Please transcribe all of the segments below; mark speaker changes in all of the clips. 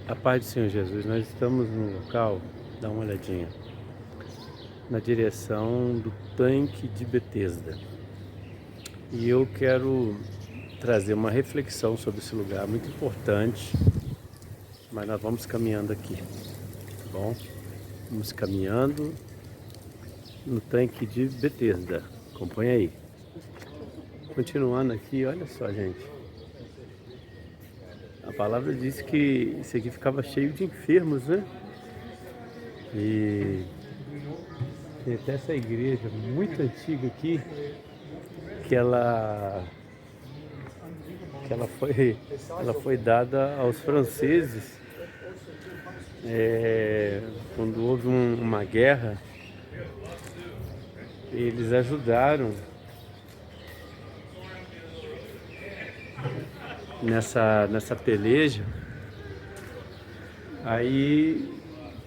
Speaker 1: A paz do Senhor Jesus, nós estamos no local, dá uma olhadinha, na direção do tanque de Betesda. E eu quero trazer uma reflexão sobre esse lugar muito importante, mas nós vamos caminhando aqui, tá bom? Vamos caminhando no tanque de Betesda, acompanha aí. Continuando aqui, olha só, gente. A palavra diz que isso aqui ficava cheio de enfermos, né? E tem até essa igreja muito antiga aqui, que ela foi dada aos franceses quando houve uma guerra. Eles ajudaram nessa peleja, aí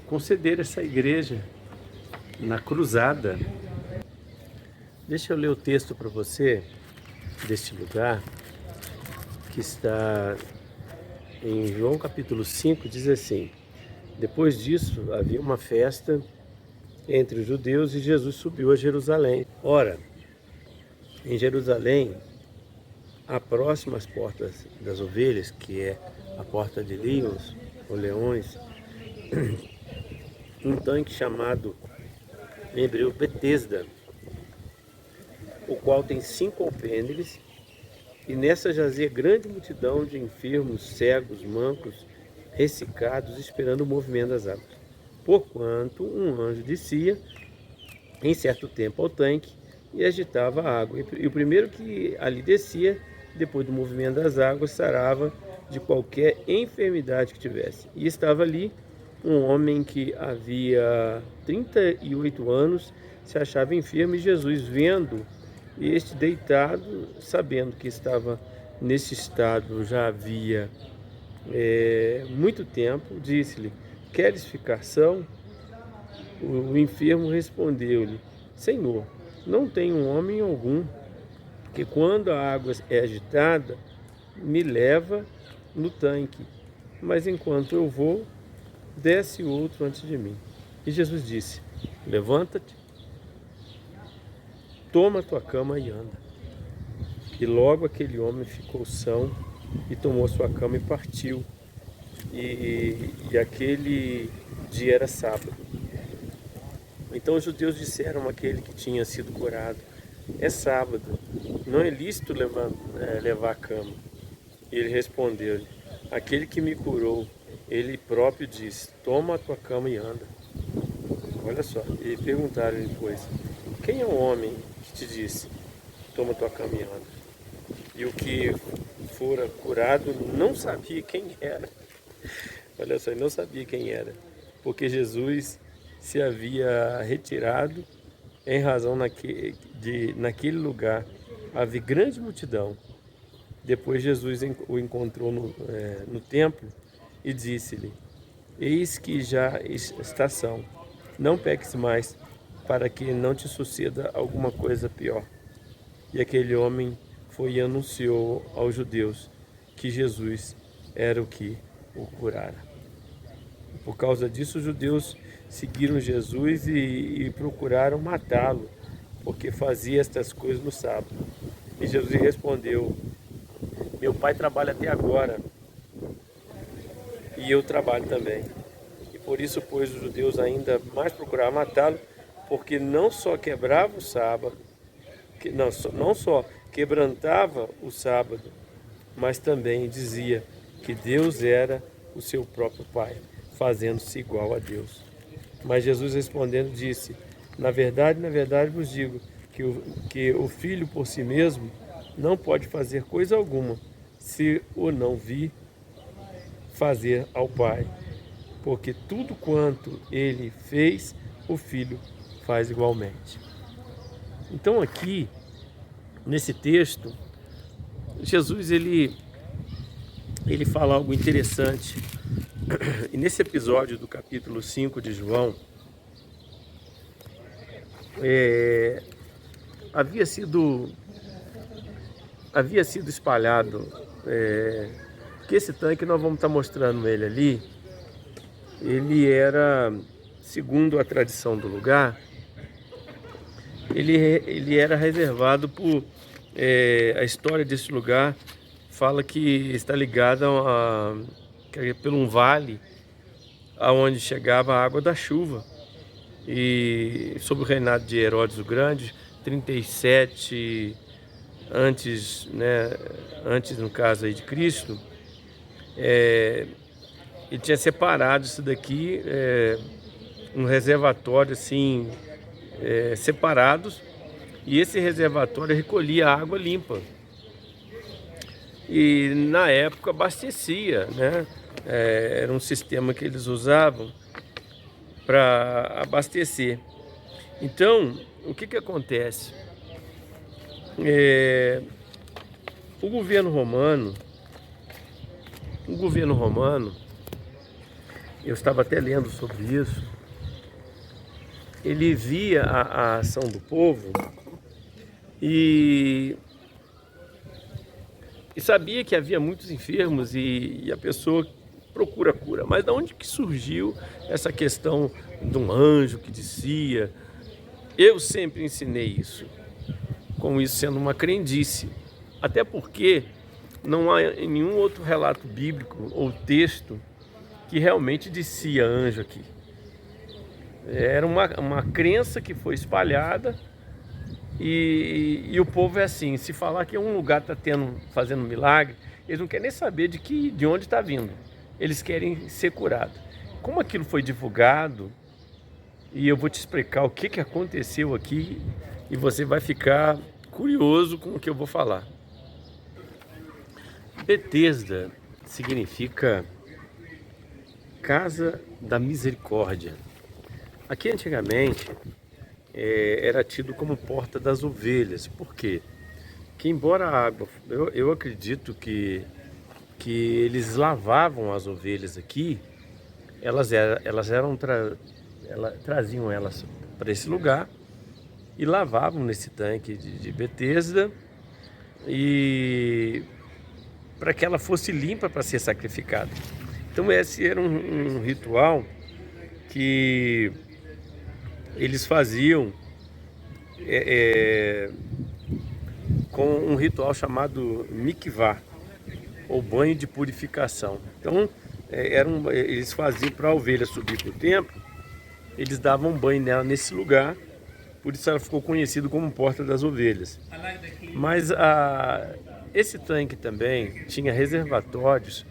Speaker 1: concederam essa igreja na cruzada. Deixa eu ler o texto para você deste lugar, que está em João capítulo 5, diz assim: depois disso havia uma festa entre os judeus e Jesus subiu a Jerusalém. Ora, em Jerusalém, próximo às portas das ovelhas, que é a porta de Leões, ou Leões, um tanque chamado em hebreu Betesda, o qual tem 5 alpendres, e nessa jazia grande multidão de enfermos, cegos, mancos, ressecados, esperando o movimento das águas. Porquanto um anjo descia em certo tempo ao tanque e agitava a água. E o primeiro que ali descia, depois do movimento das águas, sarava de qualquer enfermidade que tivesse. E estava ali um homem que havia 38 anos, se achava enfermo, e Jesus, vendo este deitado, sabendo que estava nesse estado já havia muito tempo, disse-lhe: queres ficar são? O enfermo respondeu-lhe: Senhor, não tenho homem algum que, quando a água é agitada, me leva no tanque, mas enquanto eu vou, desce outro antes de mim. E Jesus disse: levanta-te, toma a tua cama e anda. E logo aquele homem ficou são e tomou sua cama e partiu. E aquele dia era sábado. Então os judeus disseram àquele que tinha sido curado: é sábado, não é lícito levar a cama. E ele respondeu-lhe: aquele que me curou, ele próprio disse: toma a tua cama e anda. Olha só, e perguntaram-lhe, pois, quem é o homem que te disse: toma a tua cama e anda? E o que fora curado não sabia quem era. Olha só, ele não sabia quem era, porque Jesus se havia retirado em razão naquele lugar havia grande multidão. Depois Jesus o encontrou no templo e disse-lhe: eis que já está são, não peques mais, para que não te suceda alguma coisa pior. E aquele homem foi e anunciou aos judeus que Jesus era o que o curara. Por causa disso, os judeus seguiram Jesus e procuraram matá-lo, porque fazia estas coisas no sábado. E Jesus respondeu: meu pai trabalha até agora, e eu trabalho também. E por isso, pois, os judeus ainda mais procuravam matá-lo, porque não só quebrava o sábado, não só quebrantava o sábado, mas também dizia que Deus era o seu próprio Pai, fazendo-se igual a Deus. Mas Jesus respondendo disse: na verdade vos digo que o Filho por si mesmo não pode fazer coisa alguma, se o não vir fazer ao Pai, porque tudo quanto ele fez, o Filho faz igualmente. Então aqui, nesse texto, Jesus ele fala algo interessante. E nesse episódio do capítulo 5 de João, havia sido espalhado, Porque esse tanque, nós vamos estar mostrando ele ali, ele era, segundo a tradição do lugar, ele era reservado por... a história desse lugar fala que está ligada por um vale aonde chegava a água da chuva. E sob o reinado de Herodes o Grande, 37 antes, né, antes no caso aí de Cristo, ele tinha separado isso daqui, um reservatório assim, separados, e esse reservatório recolhia água limpa. E na época abastecia, né? Era um sistema que eles usavam para abastecer. Então, o que acontece? O governo romano, eu estava até lendo sobre isso, ele via a ação do povo e sabia que havia muitos enfermos e a pessoa procura cura. Mas de onde que surgiu essa questão de um anjo que descia? Eu sempre ensinei isso, como isso sendo uma crendice. Até porque não há nenhum outro relato bíblico ou texto que realmente descia anjo aqui. Era uma crença que foi espalhada e o povo é assim, se falar que um lugar está fazendo milagre, eles não querem nem saber de onde está vindo. Eles querem ser curados. Como aquilo foi divulgado, e eu vou te explicar o que aconteceu aqui, e você vai ficar curioso com o que eu vou falar. Betesda significa Casa da Misericórdia. Aqui antigamente era tido como Porta das Ovelhas. Por quê? Que embora a água, eu acredito que eles lavavam as ovelhas aqui, traziam elas para esse lugar e lavavam nesse tanque de Betesda, e para que ela fosse limpa para ser sacrificada. Então esse era um ritual que eles faziam com um ritual chamado mikvah, ou banho de purificação. Então eles faziam para a ovelha subir para o templo, eles davam banho nela nesse lugar, por isso ela ficou conhecida como Porta das Ovelhas. Mas esse tanque também tinha reservatórios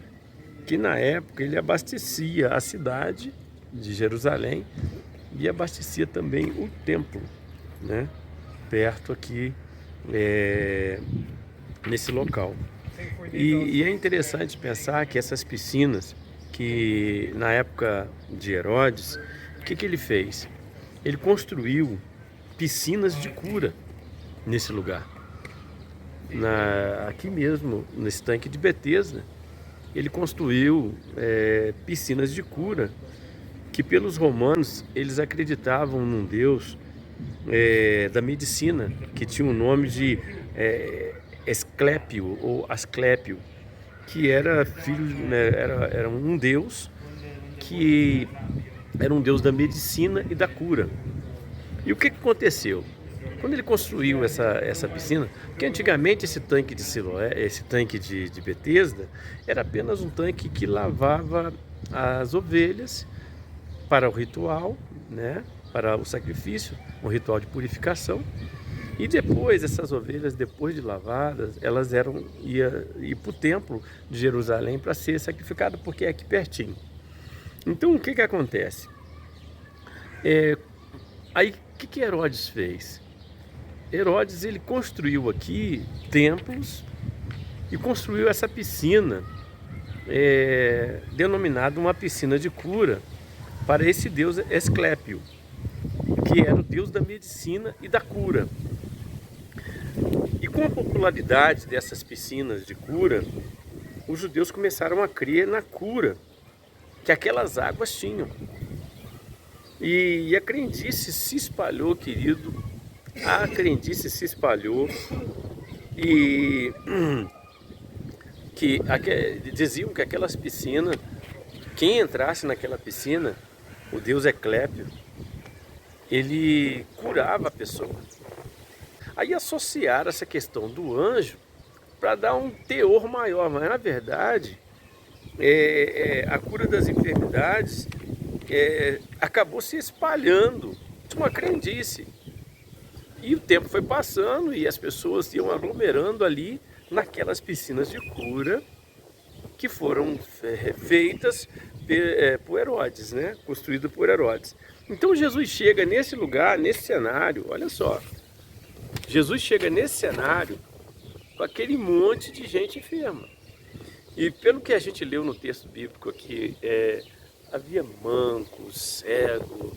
Speaker 1: que na época ele abastecia a cidade de Jerusalém e abastecia também o templo, né? Perto aqui, nesse local. E é interessante pensar que essas piscinas, que na época de Herodes, o que ele fez? Ele construiu piscinas de cura nesse lugar. Aqui mesmo, nesse tanque de Betesda, ele construiu piscinas de cura, que pelos romanos eles acreditavam num Deus da medicina, que tinha o nome de Esclépio ou Asclépio, que era filho, né, era um Deus que era um Deus da medicina e da cura. E o que aconteceu? Quando ele construiu essa piscina, porque antigamente esse tanque de Siloé, esse tanque de Betesda, era apenas um tanque que lavava as ovelhas para o ritual, né, para o sacrifício, um ritual de purificação. E depois, essas ovelhas, depois de lavadas, elas iam para o templo de Jerusalém para ser sacrificadas, porque é aqui pertinho. Então, o que acontece? Aí, o que Herodes fez? Herodes, ele construiu aqui templos e construiu essa piscina, denominada uma piscina de cura, para esse deus Esclépio, que era o deus da medicina e da cura. E com a popularidade dessas piscinas de cura, os judeus começaram a crer na cura que aquelas águas tinham. E a crendice se espalhou, querido. A crendice se espalhou. E diziam que aquelas piscinas, quem entrasse naquela piscina, o deus Eclépio, ele curava a pessoa. Aí associaram essa questão do anjo para dar um teor maior, mas na verdade a cura das enfermidades acabou se espalhando de uma crendice. E o tempo foi passando e as pessoas iam aglomerando ali naquelas piscinas de cura que foram feitas por Herodes, né? Construídas por Herodes. Então Jesus chega nesse lugar, nesse cenário, olha só. Jesus chega nesse cenário com aquele monte de gente enferma. E pelo que a gente leu no texto bíblico aqui, havia mancos, cegos,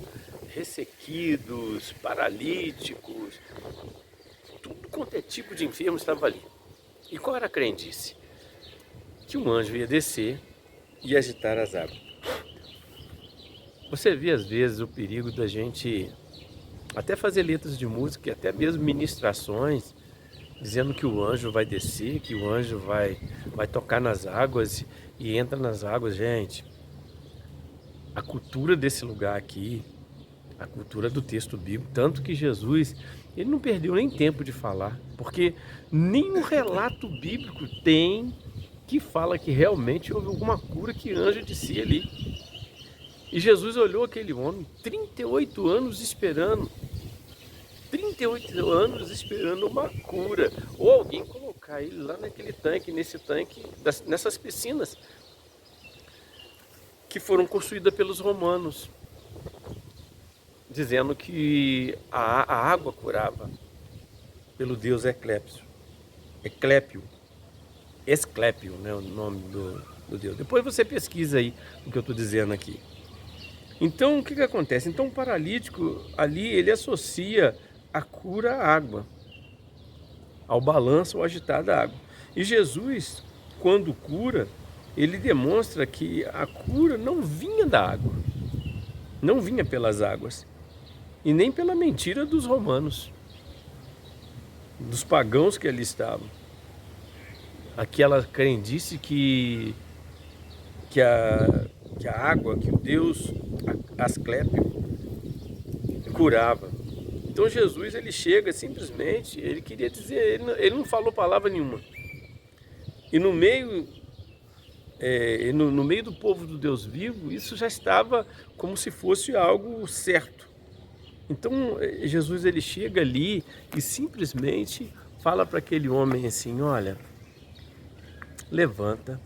Speaker 1: ressequidos, paralíticos, tudo quanto é tipo de enfermo estava ali. E qual era a crendice? Que um anjo ia descer e agitar as águas. Você vê às vezes o perigo da gente até fazer letras de música, até mesmo ministrações, dizendo que o anjo vai descer, que o anjo vai tocar nas águas e entra nas águas. Gente, a cultura desse lugar aqui, a cultura do texto bíblico, tanto que Jesus, ele não perdeu nem tempo de falar, porque nenhum relato bíblico tem que fala que realmente houve alguma cura que anjo descia ali. E Jesus olhou aquele homem, 38 anos esperando, 38 anos esperando uma cura, ou alguém colocar ele lá naquele tanque, nessas piscinas que foram construídas pelos romanos, dizendo que a água curava, pelo deus Esclépio, né, o nome do deus. Depois você pesquisa aí o que eu estou dizendo aqui. Então, o que acontece? Então, o paralítico ali, ele associa a cura à água, ao balanço, ao agitar da água. E Jesus, quando cura, ele demonstra que a cura não vinha da água, não vinha pelas águas, e nem pela mentira dos romanos, dos pagãos que ali estavam. Aquela crendice que a água, que o deus Asclépio curava. Então Jesus, ele chega simplesmente, ele queria dizer, ele não falou palavra nenhuma. E no meio do povo do Deus vivo, isso já estava como se fosse algo certo. Então Jesus, ele chega ali e simplesmente fala para aquele homem assim: olha, levanta,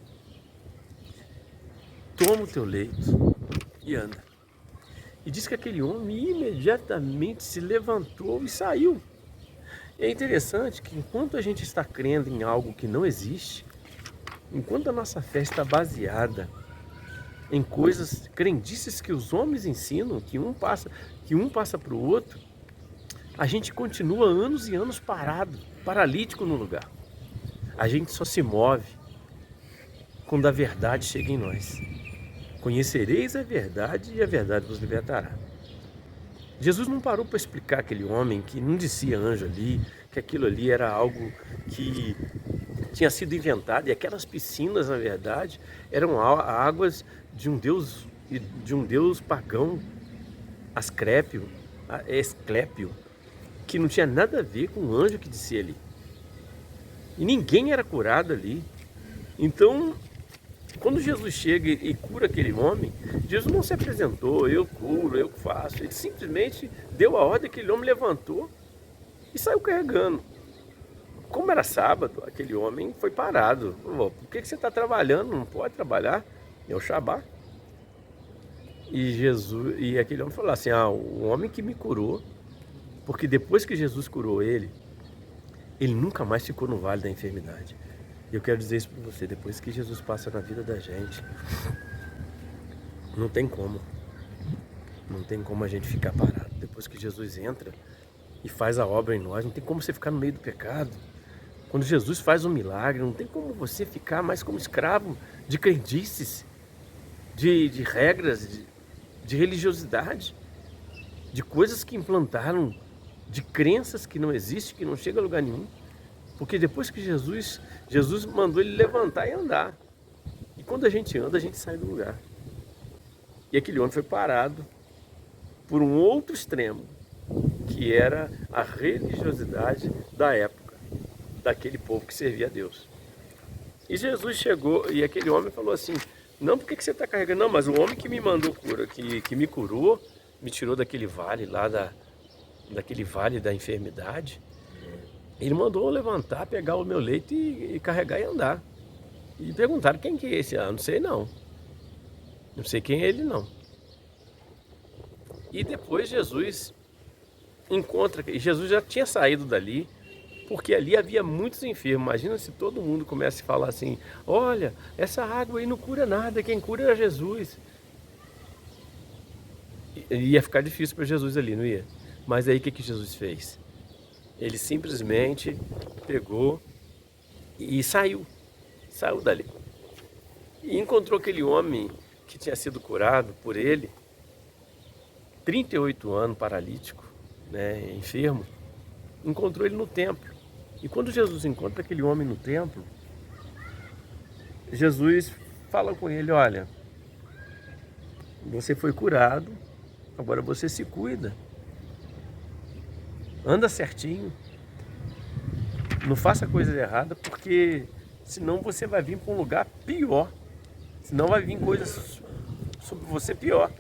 Speaker 1: toma o teu leito e anda. E diz que aquele homem imediatamente se levantou e saiu. E é interessante que enquanto a gente está crendo em algo que não existe, enquanto a nossa fé está baseada em coisas, crendices que os homens ensinam, que um passa para o outro, a gente continua anos e anos paralítico no lugar. A gente só se move quando a verdade chega em nós. Conhecereis a verdade e a verdade vos libertará. Jesus não parou para explicar aquele homem que não descia anjo ali, que aquilo ali era algo que tinha sido inventado, e aquelas piscinas, na verdade, eram águas de um deus pagão, Esclépio, que não tinha nada a ver com o anjo que descia ali. E ninguém era curado ali. Então, quando Jesus chega e cura aquele homem, Jesus não se apresentou: eu curo, eu faço. Ele simplesmente deu a ordem, aquele homem levantou e saiu carregando. Como era sábado, aquele homem foi parado. Por que você está trabalhando? Não pode trabalhar, é o Shabá. E aquele homem falou assim: o homem que me curou, porque depois que Jesus curou ele nunca mais ficou no vale da enfermidade. E eu quero dizer isso para você: depois que Jesus passa na vida da gente, não tem como a gente ficar parado. Depois que Jesus entra e faz a obra em nós, não tem como você ficar no meio do pecado. Quando Jesus faz um milagre, não tem como você ficar mais como escravo de crendices, de regras, de religiosidade, de coisas que implantaram, de crenças que não existem, que não chegam a lugar nenhum. Porque depois que Jesus mandou ele levantar e andar. E quando a gente anda, a gente sai do lugar. E aquele homem foi parado por um outro extremo, que era a religiosidade da época, daquele povo que servia a Deus. E Jesus chegou, e aquele homem falou assim, não, por que você está carregando? Não, mas o homem que me mandou cura, que me curou, me tirou daquele vale lá, daquele vale da enfermidade, ele mandou eu levantar, pegar o meu leito e carregar e andar. E perguntaram, quem que é esse? Ah, não sei não. Não sei quem é ele não. E depois Jesus encontra, e Jesus já tinha saído dali, porque ali havia muitos enfermos. Imagina se todo mundo começa a falar assim, olha, essa água aí não cura nada, quem cura é Jesus. Ia ficar difícil para Jesus ali, não ia? Mas aí o que Jesus fez? Ele simplesmente pegou e saiu dali. E encontrou aquele homem que tinha sido curado por ele, 38 anos, paralítico, né, enfermo, encontrou ele no templo. E quando Jesus encontra aquele homem no templo, Jesus fala com ele, olha, você foi curado, agora você se cuida, anda certinho, não faça coisa errada, porque senão você vai vir para um lugar pior, senão vai vir coisas sobre você pior,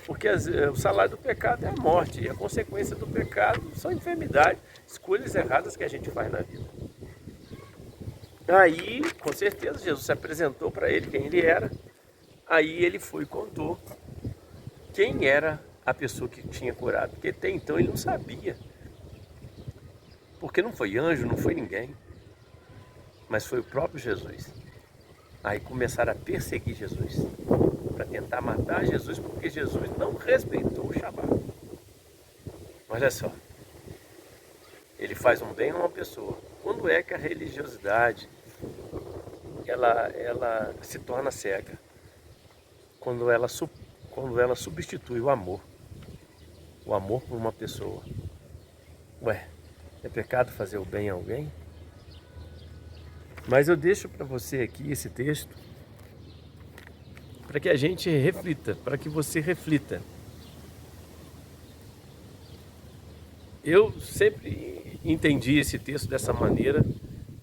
Speaker 1: porque o salário do pecado é a morte, e a consequência do pecado são enfermidades, escolhas erradas que a gente faz na vida. Aí, com certeza, Jesus se apresentou para ele quem ele era, aí ele foi e contou quem era a pessoa que tinha curado, porque até então ele não sabia, porque não foi anjo, não foi ninguém, mas foi o próprio Jesus. Aí começaram a perseguir Jesus, para tentar matar Jesus, porque Jesus não respeitou o Shabat. Olha só, ele faz um bem a uma pessoa. Quando é que a religiosidade ela se torna cega? Quando ela substitui o amor por uma pessoa. Ué, é pecado fazer o bem a alguém? Mas eu deixo para você aqui esse texto para que a gente reflita, para que você reflita. Eu sempre entendi esse texto dessa maneira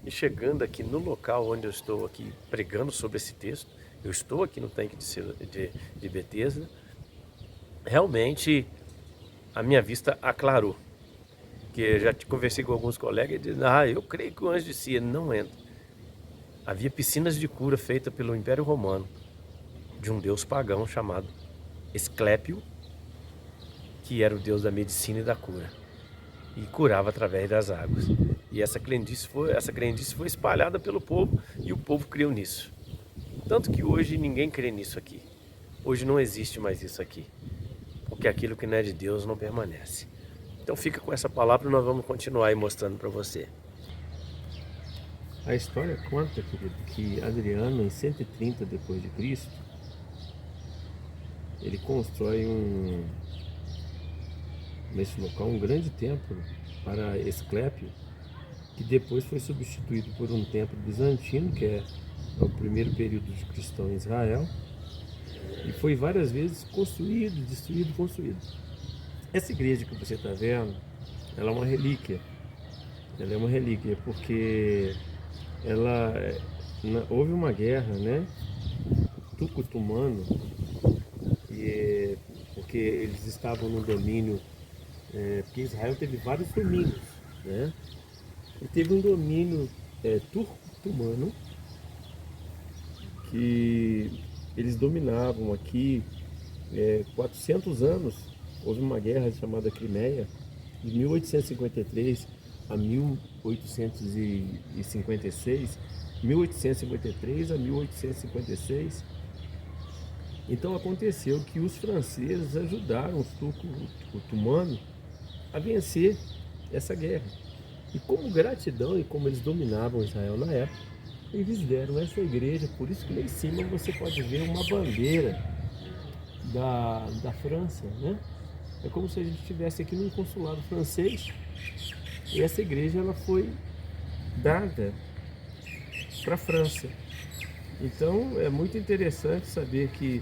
Speaker 1: e chegando aqui no local onde eu estou aqui pregando sobre esse texto, eu estou aqui no tanque de Betesda, realmente a minha vista aclarou. Que eu já conversei com alguns colegas e dizem, eu creio que o anjo disse, ele não entra. Havia piscinas de cura feitas pelo Império Romano, de um deus pagão chamado Esclépio, que era o deus da medicina e da cura, e curava através das águas. E essa crendice foi espalhada pelo povo, e o povo creu nisso. Tanto que hoje ninguém crê nisso aqui. Hoje não existe mais isso aqui, porque aquilo que não é de Deus não permanece. Então fica com essa palavra e nós vamos continuar aí mostrando para você.
Speaker 2: A história conta, querido, que Adriano, em 130 depois de Cristo, ele constrói nesse local um grande templo para Esclépio, que depois foi substituído por um templo bizantino, que é o primeiro período de cristão em Israel, e foi várias vezes construído, destruído, construído. Essa igreja que você está vendo, ela é uma relíquia. Ela é uma relíquia porque houve uma guerra, né, tucutumano, porque eles estavam no domínio, porque Israel teve vários domínios, né, e teve um domínio turco-otomano, que eles dominavam aqui 400 anos. Houve uma guerra chamada Crimeia, de 1853 a 1856, 1853 a 1856. Então aconteceu que os franceses ajudaram os turco-otomanos a vencer essa guerra. E como gratidão, e como eles dominavam Israel na época, eles deram essa igreja. Por isso que lá em cima você pode ver uma bandeira da França, né? É como se a gente estivesse aqui num consulado francês. E essa igreja ela foi dada para a França. Então é muito interessante saber que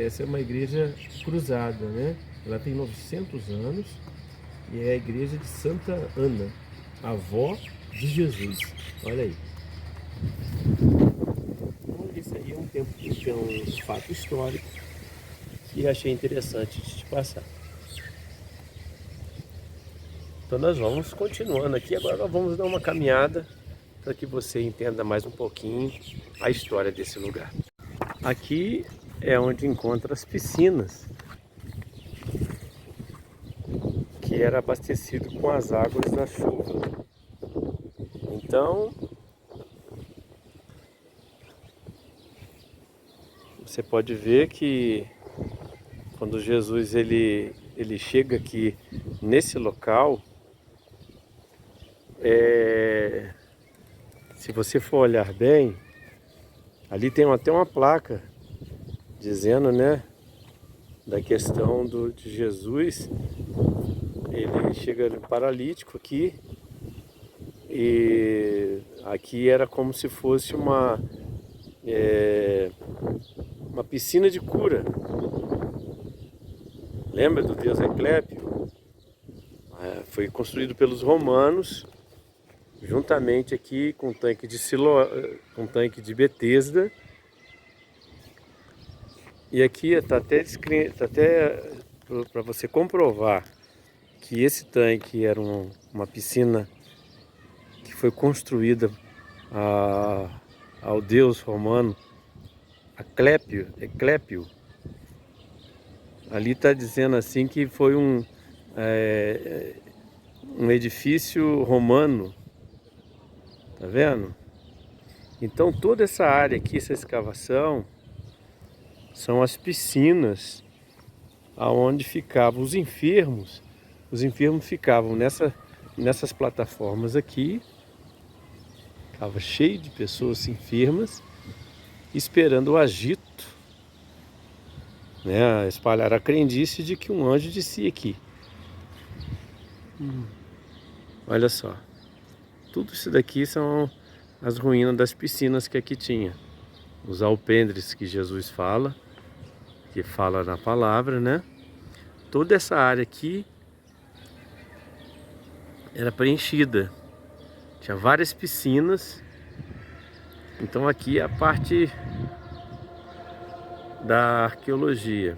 Speaker 2: essa é uma igreja cruzada, né? Ela tem 900 anos e é a igreja de Santa Ana, avó de Jesus. Olha aí. Então, isso aí é um fato histórico que achei interessante de te passar. Então nós vamos continuando aqui, agora nós vamos dar uma caminhada para que você entenda mais um pouquinho a história desse lugar. Aqui é onde encontra as piscinas, que era abastecido com as águas da chuva. Então, você pode ver que quando Jesus ele chega aqui nesse local, se você for olhar bem, ali tem até uma placa dizendo, né, da questão de Jesus. Ele chega paralítico aqui, e aqui era como se fosse uma piscina de cura. Lembra do deus Asclépio? Foi construído pelos romanos, juntamente aqui com o tanque de com o tanque de Betesda. E aqui está até para você comprovar que esse tanque era uma piscina que foi construída ao deus romano Asclépio. Ali está dizendo assim que foi um edifício romano, tá vendo? Então toda essa área aqui, essa escavação, são as piscinas aonde ficavam os enfermos. Os enfermos ficavam nessas plataformas aqui, ficava cheio de pessoas enfermas, esperando o agito, né? Espalhar a crendice de que um anjo descia aqui. Olha só, tudo isso daqui são as ruínas das piscinas que aqui tinha. Os alpendres que Jesus fala, que fala na palavra, né? Toda essa área aqui era preenchida, tinha várias piscinas. Então aqui é a parte da arqueologia.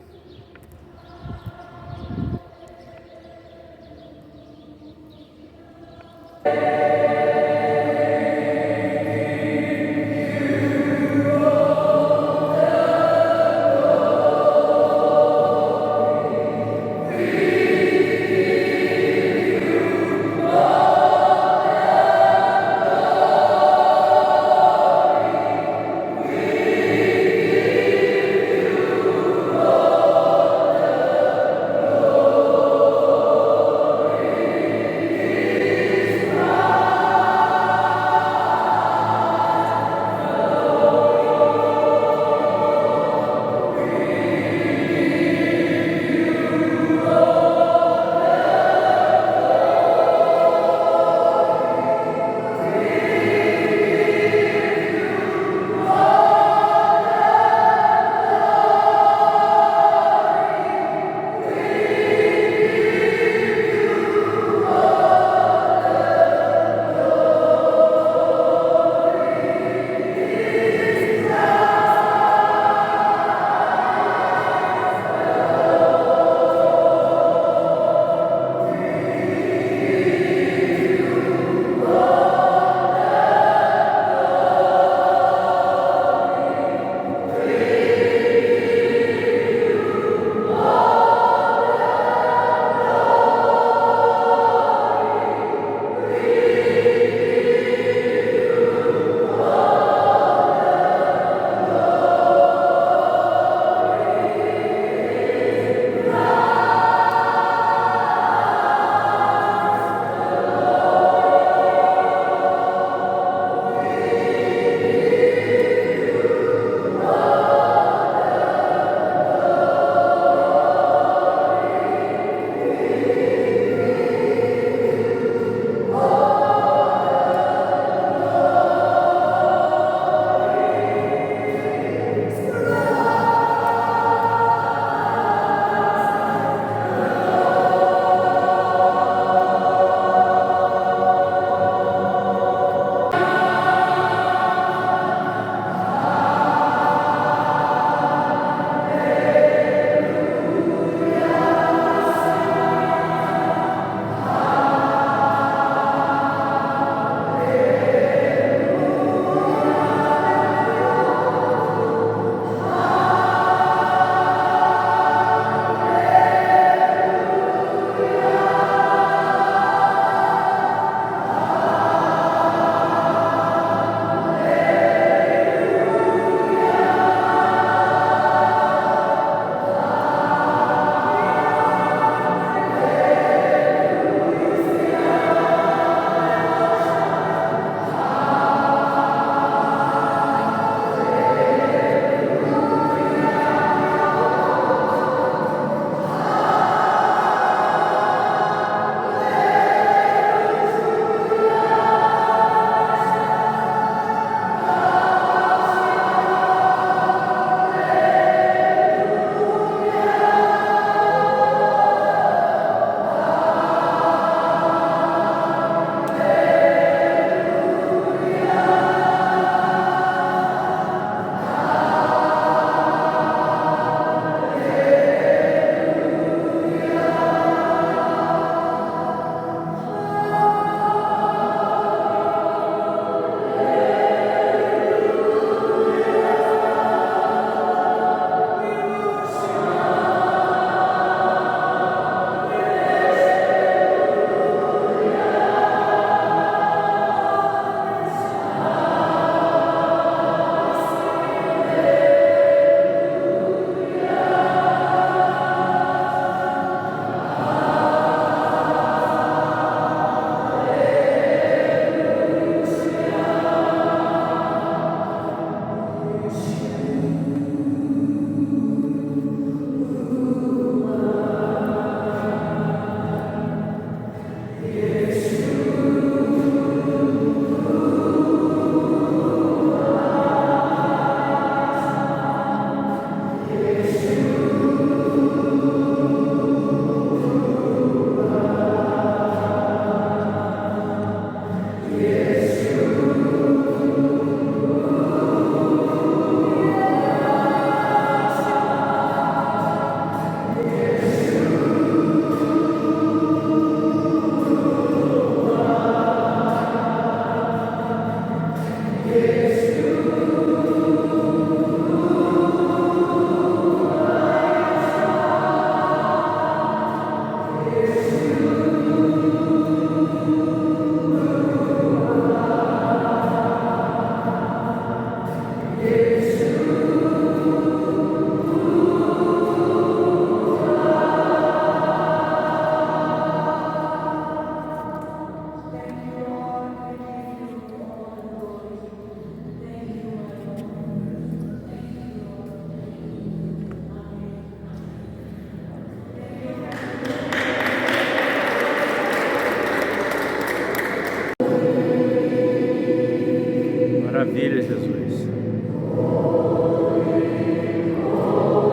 Speaker 1: Maravilha, Jesus.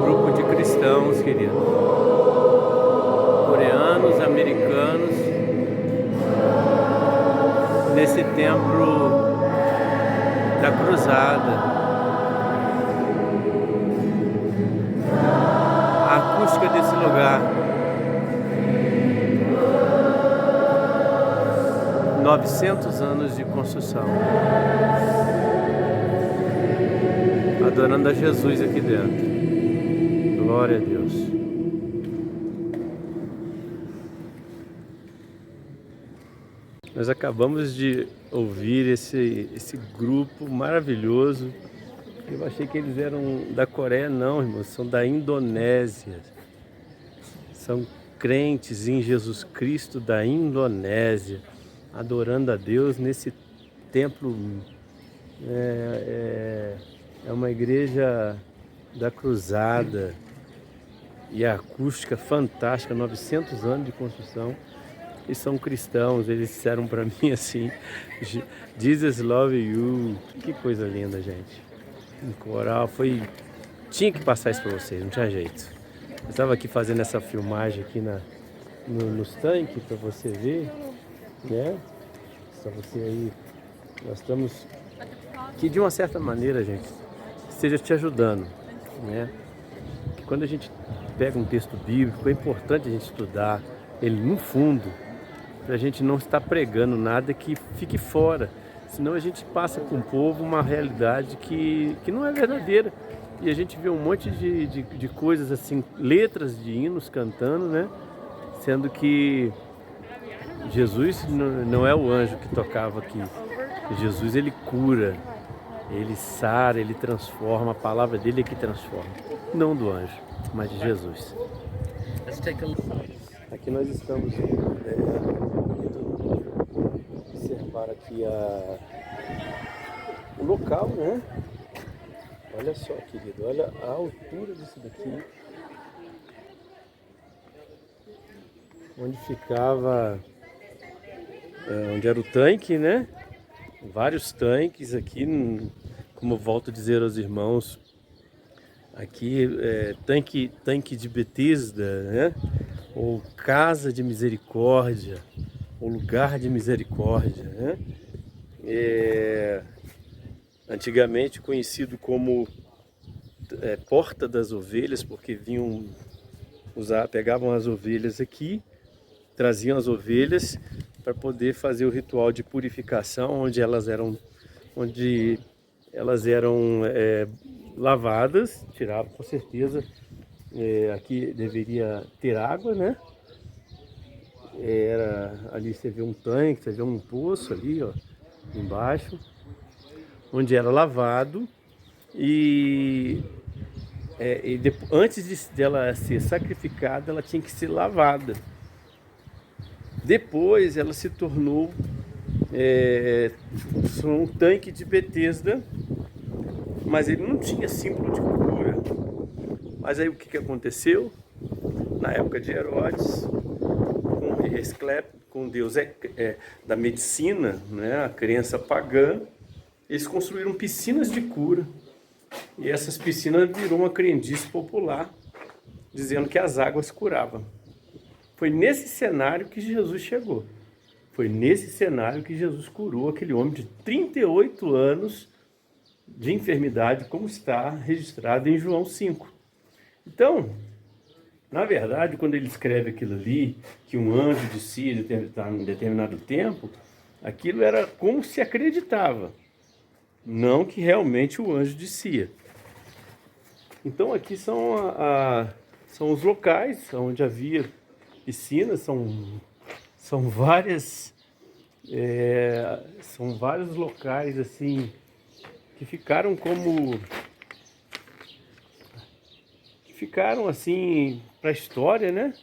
Speaker 1: Grupo de cristãos, querido. Coreanos, americanos, nesse templo da cruzada. A acústica desse lugar. 900 anos de construção. Adorando a Jesus aqui dentro. Glória a Deus. Nós acabamos de ouvir esse grupo maravilhoso. Eu achei que eles eram da Coreia, não, irmãos, são da Indonésia. São crentes em Jesus Cristo da Indonésia, adorando a Deus nesse templo. É uma igreja da cruzada e a acústica fantástica, 900 anos de construção. E são cristãos, eles disseram para mim assim, Jesus love you. Que coisa linda, gente. Em coral, tinha que passar isso para vocês, não tinha jeito. Eu estava aqui fazendo essa filmagem aqui nos tanques para você ver, né? Só você aí, nós estamos que de uma certa maneira, gente, esteja te ajudando, né? Que quando a gente pega um texto bíblico, é importante a gente estudar ele no fundo, para a gente não estar pregando nada que fique fora, senão a gente passa com o povo uma realidade que não é verdadeira. E a gente vê um monte de coisas assim, letras de hinos cantando, né? Sendo que Jesus não é o anjo que tocava aqui. Jesus, ele cura, ele sara, ele transforma, a palavra dele é que transforma. Não do anjo, mas de Jesus. Aqui nós estamos observar aqui o local, né? Olha só, querido, olha a altura disso daqui. Onde ficava, onde era o tanque, né? Vários tanques aqui, como eu volto a dizer aos irmãos, aqui tanque de Betesda, né? Ou casa de misericórdia, ou lugar de misericórdia, né? Antigamente conhecido como Porta das Ovelhas, porque pegavam as ovelhas aqui, traziam as ovelhas para poder fazer o ritual de purificação, onde elas eram lavadas, tiravam com certeza. Aqui deveria ter água, né? Ali você vê um tanque, você vê um poço ali, ó, embaixo, onde era lavado antes dela ser sacrificada, ela tinha que ser lavada. Depois ela se tornou um tanque de Betesda, mas ele não tinha símbolo de cura. Mas aí o que aconteceu? Na época de Herodes, com Deus da medicina, né, a crença pagã, eles construíram piscinas de cura. E essas piscinas virou uma crendice popular, dizendo que as águas curavam. Foi nesse cenário que Jesus chegou. Foi nesse cenário que Jesus curou aquele homem de 38 anos de enfermidade, como está registrado em João 5. Então, na verdade, quando ele escreve aquilo ali, que um anjo descia em determinado tempo, aquilo era como se acreditava, não que realmente o anjo descia. Então aqui são os locais onde havia piscinas, são vários locais assim que ficaram assim para a história, né?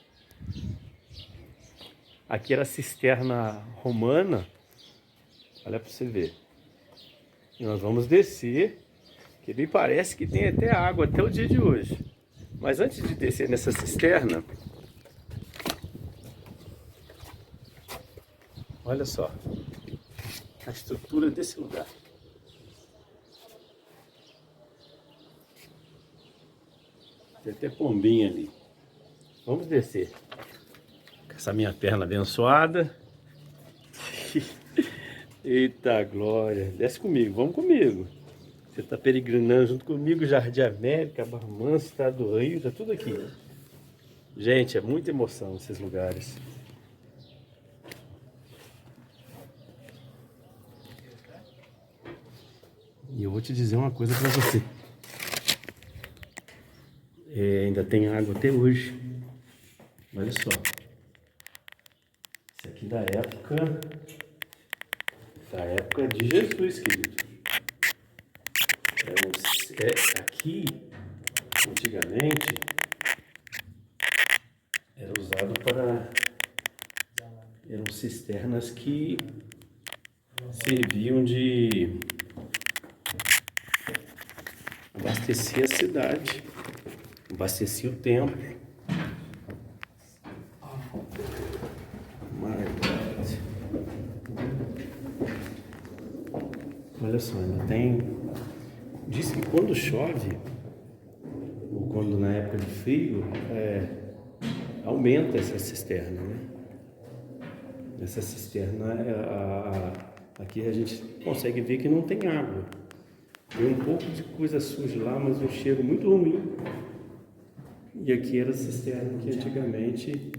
Speaker 1: Aqui era a cisterna romana, olha para você ver. E nós vamos descer, que me parece que tem até água até o dia de hoje. Mas antes de descer nessa cisterna, olha só a estrutura desse lugar. Tem até pombinha ali. Vamos descer. Com essa minha perna abençoada. Eita glória. Desce comigo, vamos comigo. Você está peregrinando junto comigo, Jardim América, Barra Mansa, Estado do Rio, tá tudo aqui. Gente, é muita emoção esses lugares. E eu vou te dizer uma coisa para você. Ainda tem água até hoje. Olha só. Isso aqui da época de Jesus, querido. Aqui, antigamente, eram cisternas que serviam de abastecer a cidade, abastecia o templo. Olha só, ainda tem. Diz que quando chove, ou quando na época de frio, aumenta essa cisterna, né? Essa cisterna, aqui a gente consegue ver que não tem água. Tem um pouco de coisa suja lá, mas um cheiro muito ruim. E aqui era a cisterna que antigamente...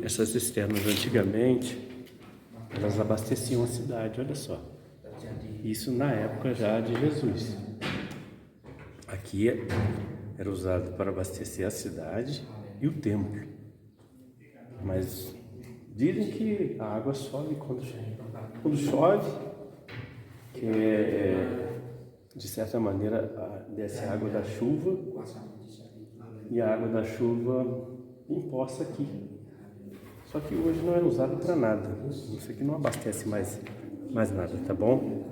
Speaker 1: Essas cisternas antigamente, elas abasteciam a cidade, olha só. Isso na época já de Jesus. Aqui era usado para abastecer a cidade e o templo. Mas dizem que a água sobe quando chove, que de certa maneira desce a água da chuva e a água da chuva empoça aqui. Só que hoje não é usado para nada. Isso aqui não abastece mais nada, tá bom?